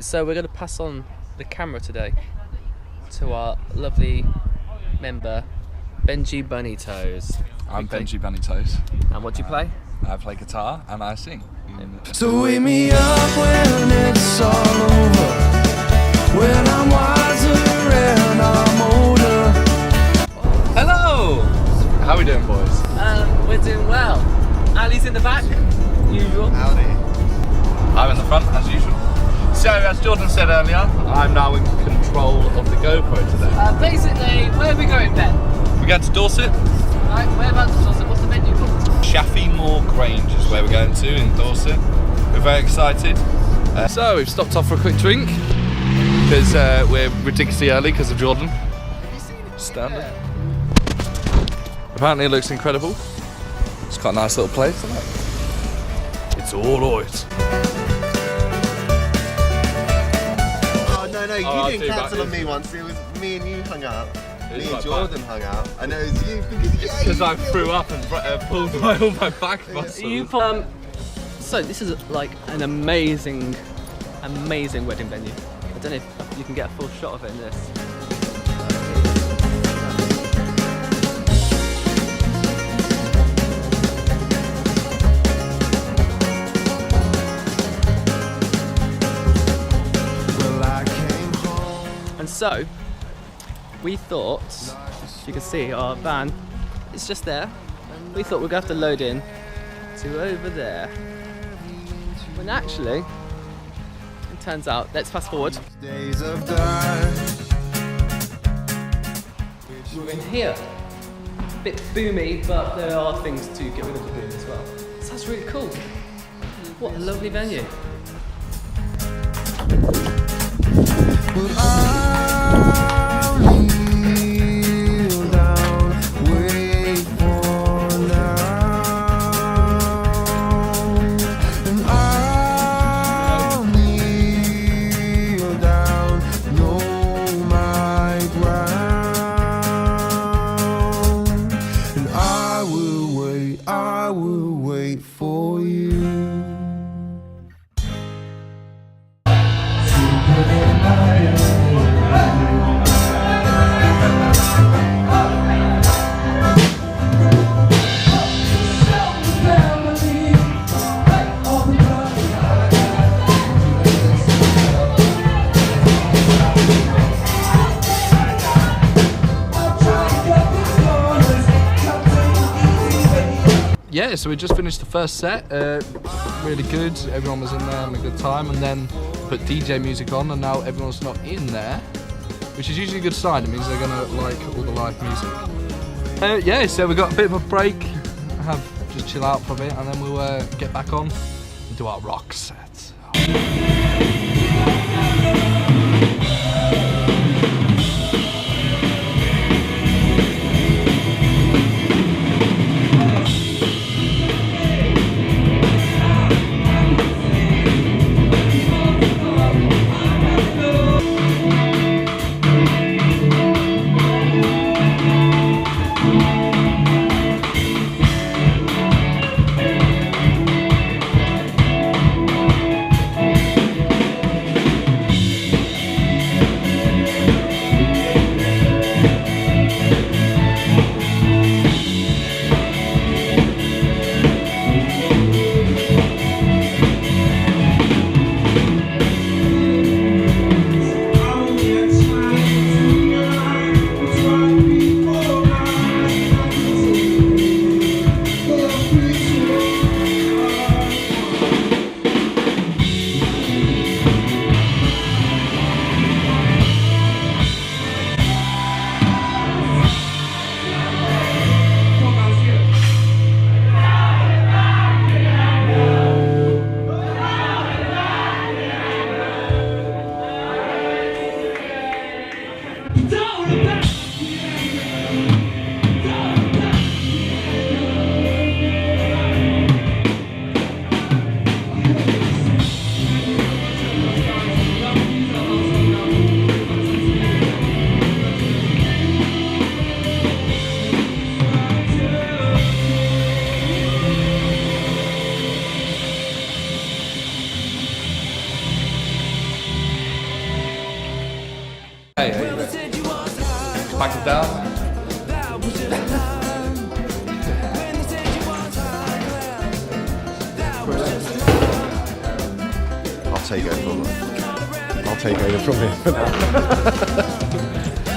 So we're going to pass on the camera today to our lovely member, Benji Bunnytoes. I'm Benji Bunnytoes. And what do you play? I play guitar and I sing. So wake me up when it's all over, when I'm wiser and I'm older. Hello! How are we doing, boys? We're doing well. Ali's in the back, usual. Howdy. I'm in the front, as usual. So, as Jordan said earlier, I'm now in control of the GoPro today. Basically, where are we going, Ben? We're going to Dorset. Right, whereabouts in Dorset? What's the venue called? Chaffeymoor Grange is where we're going to in Dorset. We're very excited. So, we've stopped off for a quick drink because we're ridiculously early because of Jordan. Standard. Apparently, it looks incredible. It's quite a nice little place, isn't it? It's all right. No, you didn't cancel on me once. It was me and you hung out. Me and Jordan hung out. I know it was you because I threw up and pulled all my back muscles. So this is like an amazing wedding venue. I don't know if you can get a full shot of it in this. So, we thought, you can see our van is just there. We thought we're going to have to load in to over there. When actually, it turns out, let's fast forward. We're in here. A bit boomy, but there are things to get rid of the boom as well. So that's really cool. What a lovely venue. I'll kneel down, wait for now, and I'll kneel down, know my ground, and I will wait for you. Yeah, so we just finished the first set, really good, everyone was in there having a good time, and then put DJ music on and now everyone's not in there, which is usually a good sign. It means they're going to like all the live music. Yeah, so we got a bit of a break, just chill out for a bit, and then we'll get back on and do our rock set. Hey, back it down. I'll take over from here for now.